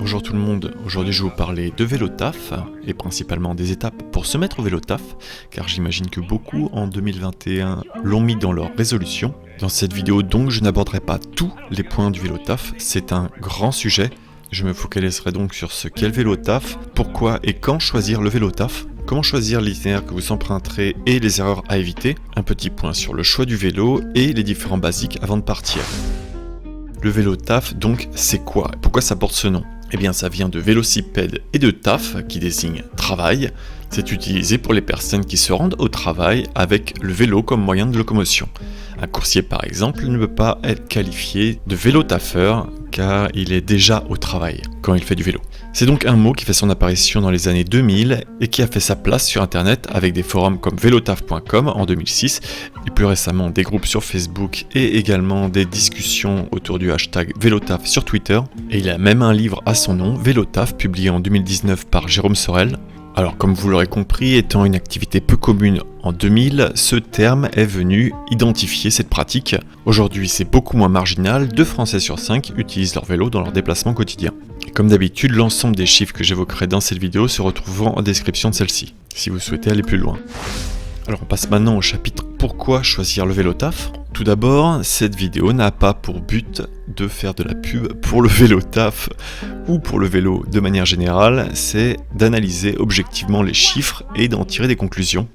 Bonjour tout le monde, aujourd'hui je vais vous parler de vélo taf et principalement des étapes pour se mettre au vélo taf car j'imagine que beaucoup en 2021 l'ont mis dans leur résolution. Dans cette vidéo donc je n'aborderai pas tous les points du vélo taf, c'est un grand sujet. Je me focaliserai donc sur ce qu'est le vélo taf, pourquoi et quand choisir le vélo taf, comment choisir l'itinéraire que vous emprunterez et les erreurs à éviter, un petit point sur le choix du vélo et les différents basiques avant de partir. Le vélo taf donc c'est quoi? Pourquoi ça porte ce nom? Eh bien ça vient de vélocipède et de taf qui désigne travail. C'est utilisé pour les personnes qui se rendent au travail avec le vélo comme moyen de locomotion. Un coursier par exemple ne peut pas être qualifié de vélo-taffeur car il est déjà au travail quand il fait du vélo. C'est donc un mot qui fait son apparition dans les années 2000 et qui a fait sa place sur internet avec des forums comme velotaf.com en 2006 et plus récemment des groupes sur Facebook et également des discussions autour du hashtag Vélotaf sur Twitter. Et il a même un livre à son nom, Vélotaf, publié en 2019 par Jérôme Sorel. Alors comme vous l'aurez compris, étant une activité peu commune en 2000, ce terme est venu identifier cette pratique. Aujourd'hui c'est beaucoup moins marginal, 2 Français sur 5 utilisent leur vélo dans leur déplacement quotidien. Et comme d'habitude, l'ensemble des chiffres que j'évoquerai dans cette vidéo se retrouveront en description de celle-ci, si vous souhaitez aller plus loin. Alors on passe maintenant au chapitre pourquoi choisir le vélo taf. Tout d'abord, cette vidéo n'a pas pour but de faire de la pub pour le vélo taf ou pour le vélo de manière générale, c'est d'analyser objectivement les chiffres et d'en tirer des conclusions.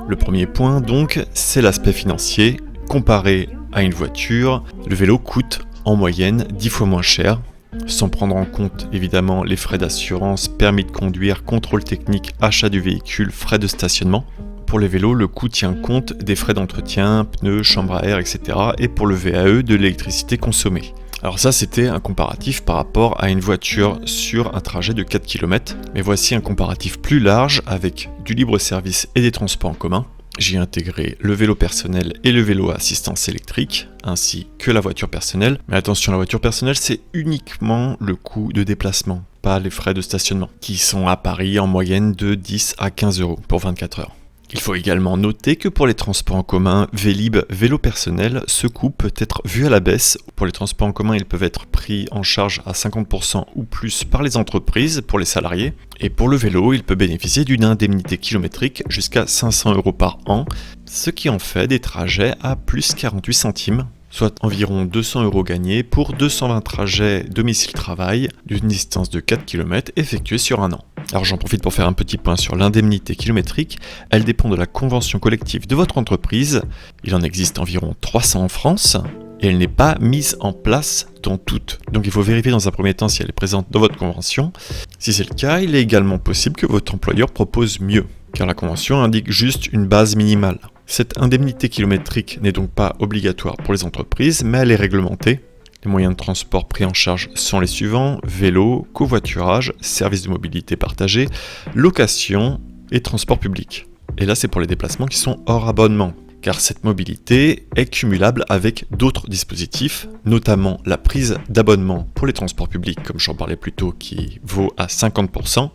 Le premier point donc, c'est l'aspect financier. Comparé à une voiture, le vélo coûte en moyenne 10 fois moins cher, sans prendre en compte évidemment les frais d'assurance, permis de conduire, contrôle technique, achat du véhicule, frais de stationnement. Pour les vélos, le coût tient compte des frais d'entretien, pneus, chambre à air, etc. et pour le VAE, de l'électricité consommée. Alors ça, c'était un comparatif par rapport à une voiture sur un trajet de 4 km. Mais voici un comparatif plus large avec du libre-service et des transports en commun. J'y ai intégré le vélo personnel et le vélo à assistance électrique, ainsi que la voiture personnelle. Mais attention, la voiture personnelle, c'est uniquement le coût de déplacement, pas les frais de stationnement, qui sont à Paris en moyenne de 10 à 15 € pour 24 heures. Il faut également noter que pour les transports en commun, Vélib, vélo personnel, ce coût peut être vu à la baisse. Pour les transports en commun, ils peuvent être pris en charge à 50% ou plus par les entreprises pour les salariés. Et pour le vélo, il peut bénéficier d'une indemnité kilométrique jusqu'à 500 € par an, ce qui en fait des trajets à plus 48 centimes. Soit environ 200 € gagnés pour 220 trajets domicile-travail d'une distance de 4 km effectués sur un an. Alors j'en profite pour faire un petit point sur l'indemnité kilométrique. Elle dépend de la convention collective de votre entreprise. Il en existe environ 300 en France et elle n'est pas mise en place dans toutes. Donc il faut vérifier dans un premier temps si elle est présente dans votre convention. Si c'est le cas, il est également possible que votre employeur propose mieux, car la convention indique juste une base minimale. Cette indemnité kilométrique n'est donc pas obligatoire pour les entreprises, mais elle est réglementée. Les moyens de transport pris en charge sont les suivants: vélo, covoiturage, services de mobilité partagée, location et transport public. Et là, c'est pour les déplacements qui sont hors abonnement, car cette mobilité est cumulable avec d'autres dispositifs, notamment la prise d'abonnement pour les transports publics, comme j'en parlais plus tôt, qui vaut à 50%,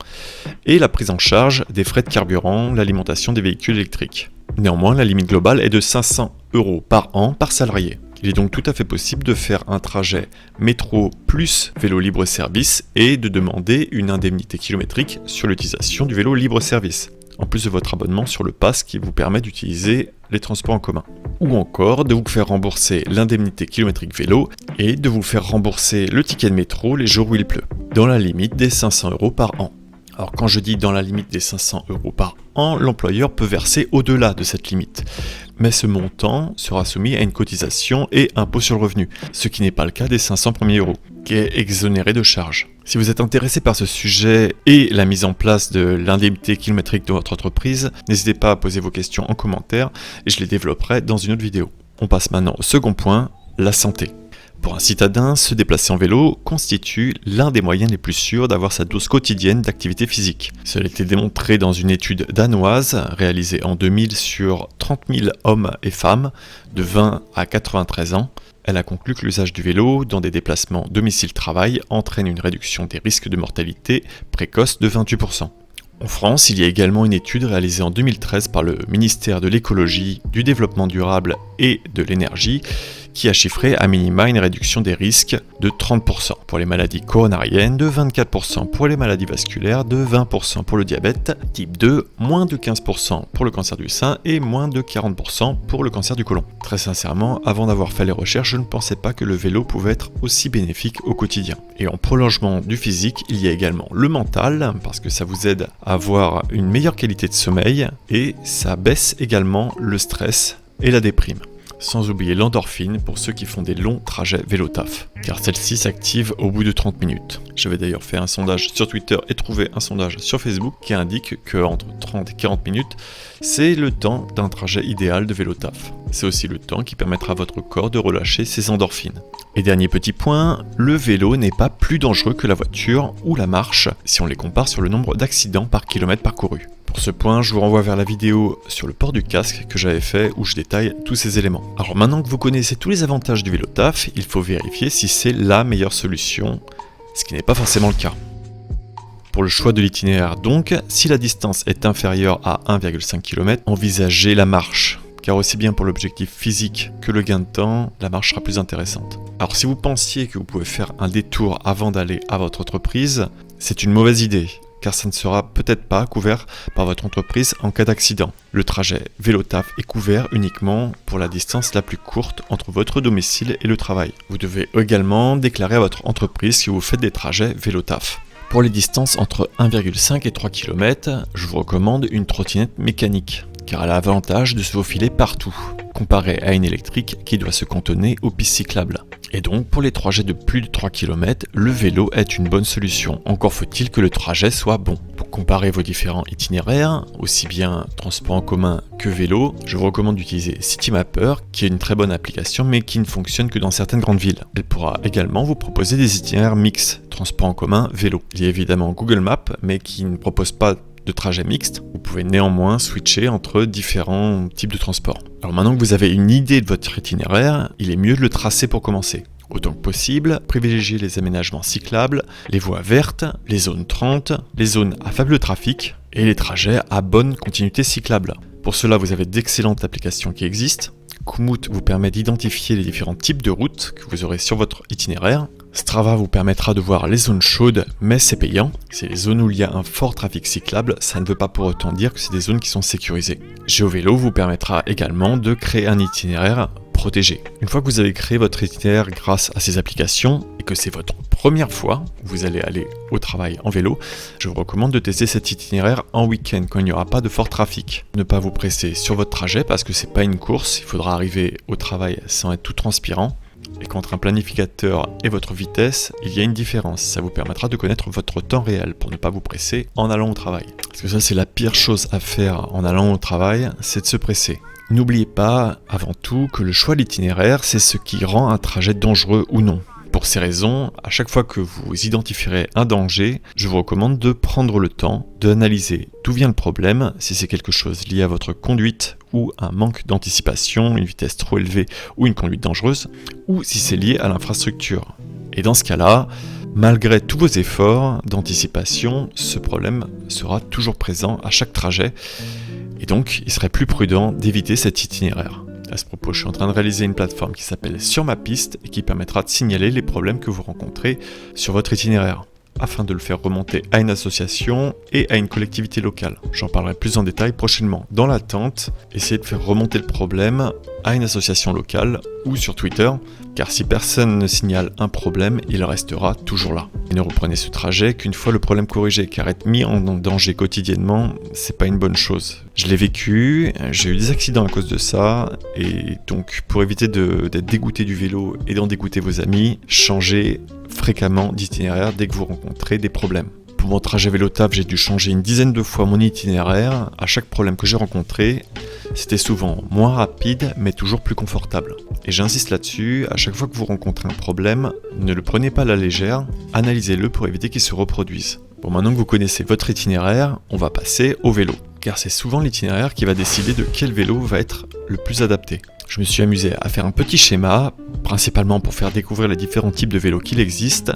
et la prise en charge des frais de carburant, l'alimentation des véhicules électriques. Néanmoins, la limite globale est de 500 € par an par salarié. Il est donc tout à fait possible de faire un trajet métro plus vélo libre-service et de demander une indemnité kilométrique sur l'utilisation du vélo libre-service, en plus de votre abonnement sur le pass qui vous permet d'utiliser les transports en commun. Ou encore de vous faire rembourser l'indemnité kilométrique vélo et de vous faire rembourser le ticket de métro les jours où il pleut, dans la limite des 500 € par an. Alors quand je dis dans la limite des 500 € par an, l'employeur peut verser au-delà de cette limite. Mais ce montant sera soumis à une cotisation et impôt sur le revenu, ce qui n'est pas le cas des 500 premiers euros, qui est exonéré de charges. Si vous êtes intéressé par ce sujet et la mise en place de l'indemnité kilométrique de votre entreprise, n'hésitez pas à poser vos questions en commentaire et je les développerai dans une autre vidéo. On passe maintenant au second point, la santé. Pour un citadin, se déplacer en vélo constitue l'un des moyens les plus sûrs d'avoir sa dose quotidienne d'activité physique. Cela a été démontré dans une étude danoise réalisée en 2000 sur 30 000 hommes et femmes de 20 à 93 ans. Elle a conclu que l'usage du vélo dans des déplacements domicile-travail entraîne une réduction des risques de mortalité précoce de 28%. En France, il y a également une étude réalisée en 2013 par le ministère de l'écologie, du développement durable et de l'énergie qui a chiffré à minima une réduction des risques de 30% pour les maladies coronariennes, de 24% pour les maladies vasculaires, de 20% pour le diabète type 2, moins de 15% pour le cancer du sein et moins de 40% pour le cancer du côlon. Très sincèrement, avant d'avoir fait les recherches, je ne pensais pas que le vélo pouvait être aussi bénéfique au quotidien. Et en prolongement du physique, il y a également le mental, parce que ça vous aide à avoir une meilleure qualité de sommeil et ça baisse également le stress et la déprime. Sans oublier l'endorphine pour ceux qui font des longs trajets vélo-taf, car celle-ci s'active au bout de 30 minutes. J'avais d'ailleurs fait un sondage sur Twitter et trouvé un sondage sur Facebook qui indique que entre 30 et 40 minutes, c'est le temps d'un trajet idéal de vélo-taf. C'est aussi le temps qui permettra à votre corps de relâcher ses endorphines. Et dernier petit point, le vélo n'est pas plus dangereux que la voiture ou la marche si on les compare sur le nombre d'accidents par kilomètre parcouru. Pour ce point, je vous renvoie vers la vidéo sur le port du casque que j'avais fait où je détaille tous ces éléments. Alors maintenant que vous connaissez tous les avantages du vélo taf, il faut vérifier si c'est la meilleure solution, ce qui n'est pas forcément le cas. Pour le choix de l'itinéraire donc, si la distance est inférieure à 1,5 km, envisagez la marche, car aussi bien pour l'objectif physique que le gain de temps, la marche sera plus intéressante. Alors si vous pensiez que vous pouvez faire un détour avant d'aller à votre entreprise, c'est une mauvaise idée, car ça ne sera peut-être pas couvert par votre entreprise en cas d'accident. Le trajet vélo-taf est couvert uniquement pour la distance la plus courte entre votre domicile et le travail. Vous devez également déclarer à votre entreprise que vous faites des trajets vélo-taf. Pour les distances entre 1,5 et 3 km, je vous recommande une trottinette mécanique, car elle a l'avantage de se faufiler partout, comparé à une électrique qui doit se cantonner aux pistes cyclables. Et donc pour les trajets de plus de 3 km, le vélo est une bonne solution, encore faut-il que le trajet soit bon. Pour comparer vos différents itinéraires, aussi bien transport en commun que vélo, je vous recommande d'utiliser Citymapper, qui est une très bonne application mais qui ne fonctionne que dans certaines grandes villes. Elle pourra également vous proposer des itinéraires mixtes, transport en commun, vélo. Il y a évidemment Google Maps, mais qui ne propose pas de trajet mixte, vous pouvez néanmoins switcher entre différents types de transports. Alors maintenant que vous avez une idée de votre itinéraire, il est mieux de le tracer pour commencer. Autant que possible, privilégiez les aménagements cyclables, les voies vertes, les zones 30, les zones à faible trafic et les trajets à bonne continuité cyclable. Pour cela, vous avez d'excellentes applications qui existent. Komoot vous permet d'identifier les différents types de routes que vous aurez sur votre itinéraire. Strava vous permettra de voir les zones chaudes, mais c'est payant. C'est les zones où il y a un fort trafic cyclable, ça ne veut pas pour autant dire que c'est des zones qui sont sécurisées. GeoVélo vous permettra également de créer un itinéraire protégé. Une fois que vous avez créé votre itinéraire grâce à ces applications, et que c'est votre première fois que vous allez aller au travail en vélo, je vous recommande de tester cet itinéraire en week-end quand il n'y aura pas de fort trafic. Ne pas vous presser sur votre trajet parce que c'est pas une course, il faudra arriver au travail sans être tout transpirant. Et qu'entre un planificateur et votre vitesse, il y a une différence. Ça vous permettra de connaître votre temps réel pour ne pas vous presser en allant au travail. Parce que ça, c'est la pire chose à faire en allant au travail, c'est de se presser. N'oubliez pas, avant tout, que le choix de l'itinéraire, c'est ce qui rend un trajet dangereux ou non. Pour ces raisons, à chaque fois que vous identifierez un danger, je vous recommande de prendre le temps d'analyser d'où vient le problème, si c'est quelque chose lié à votre conduite ou un manque d'anticipation, une vitesse trop élevée ou une conduite dangereuse, ou si c'est lié à l'infrastructure. Et dans ce cas-là, malgré tous vos efforts d'anticipation, ce problème sera toujours présent à chaque trajet, et donc il serait plus prudent d'éviter cet itinéraire. À ce propos, je suis en train de réaliser une plateforme qui s'appelle Sur ma piste et qui permettra de signaler les problèmes que vous rencontrez sur votre itinéraire, afin de le faire remonter à une association et à une collectivité locale. J'en parlerai plus en détail prochainement. Dans l'attente, essayez de faire remonter le problème à une association locale ou sur Twitter, car si personne ne signale un problème, il restera toujours là. Et ne reprenez ce trajet qu'une fois le problème corrigé, car être mis en danger quotidiennement, c'est pas une bonne chose. Je l'ai vécu, j'ai eu des accidents à cause de ça, et donc pour éviter d'être dégoûté du vélo et d'en dégoûter vos amis, changez fréquemment d'itinéraire dès que vous rencontrez des problèmes. Pour mon trajet vélo-taf, j'ai dû changer une dizaine de fois mon itinéraire. À chaque problème que j'ai rencontré, c'était souvent moins rapide, mais toujours plus confortable. Et j'insiste là-dessus, à chaque fois que vous rencontrez un problème, ne le prenez pas à la légère, analysez-le pour éviter qu'il se reproduise. Bon, maintenant que vous connaissez votre itinéraire, on va passer au vélo, car c'est souvent l'itinéraire qui va décider de quel vélo va être le plus adapté. Je me suis amusé à faire un petit schéma, principalement pour faire découvrir les différents types de vélos qu'il existe.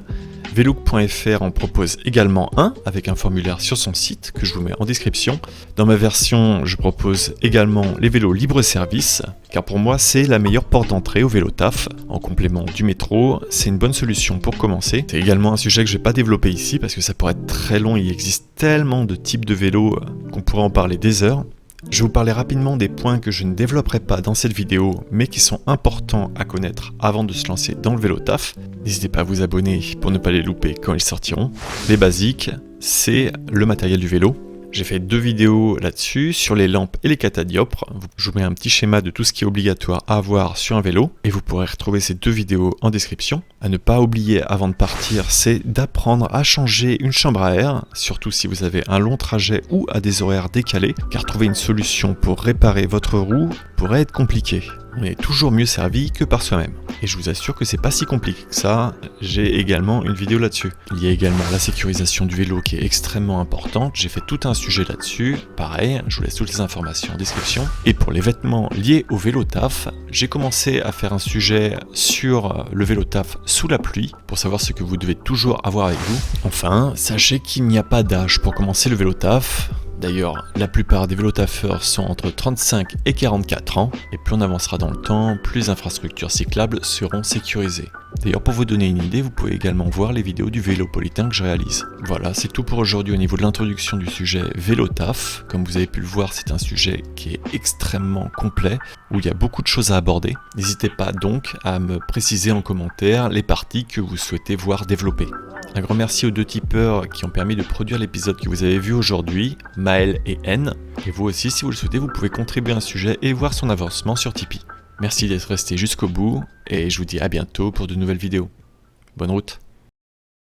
Velook.fr en propose également un avec un formulaire sur son site que je vous mets en description. Dans ma version, je propose également les vélos libre-service car pour moi c'est la meilleure porte d'entrée au vélo taf. En complément du métro, c'est une bonne solution pour commencer. C'est également un sujet que je vais pas développer ici parce que ça pourrait être très long, il existe tellement de types de vélos qu'on pourrait en parler des heures. Je vais vous parler rapidement des points que je ne développerai pas dans cette vidéo, mais qui sont importants à connaître avant de se lancer dans le vélo taf. N'hésitez pas à vous abonner pour ne pas les louper quand ils sortiront. Les basiques, c'est le matériel du vélo. J'ai fait 2 vidéos là-dessus, sur les lampes et les catadioptres. Je vous mets un petit schéma de tout ce qui est obligatoire à avoir sur un vélo, et vous pourrez retrouver ces 2 vidéos en description. À ne pas oublier avant de partir, c'est d'apprendre à changer une chambre à air, surtout si vous avez un long trajet ou à des horaires décalés, car trouver une solution pour réparer votre roue pourrait être compliqué. On est toujours mieux servi que par soi-même. Et je vous assure que c'est pas si compliqué que ça, j'ai également une vidéo là-dessus. Il y a également la sécurisation du vélo qui est extrêmement importante, j'ai fait tout un sujet là-dessus, pareil, je vous laisse toutes les informations en description. Et pour les vêtements liés au vélo taf, j'ai commencé à faire un sujet sur le vélo taf sous la pluie, pour savoir ce que vous devez toujours avoir avec vous. Enfin, sachez qu'il n'y a pas d'âge pour commencer le vélo taf. D'ailleurs, la plupart des vélotaffeurs sont entre 35 et 44 ans, et plus on avancera dans le temps, plus les infrastructures cyclables seront sécurisées. D'ailleurs, pour vous donner une idée, vous pouvez également voir les vidéos du Vélopolitain que je réalise. Voilà, c'est tout pour aujourd'hui au niveau de l'introduction du sujet vélo taf. Comme vous avez pu le voir, c'est un sujet qui est extrêmement complet, où il y a beaucoup de choses à aborder. N'hésitez pas donc à me préciser en commentaire les parties que vous souhaitez voir développer. Un grand merci aux 2 tipeurs qui ont permis de produire l'épisode que vous avez vu aujourd'hui, Maël et N. Et vous aussi, si vous le souhaitez, vous pouvez contribuer à un sujet et voir son avancement sur Tipeee. Merci d'être resté jusqu'au bout et je vous dis à bientôt pour de nouvelles vidéos. Bonne route!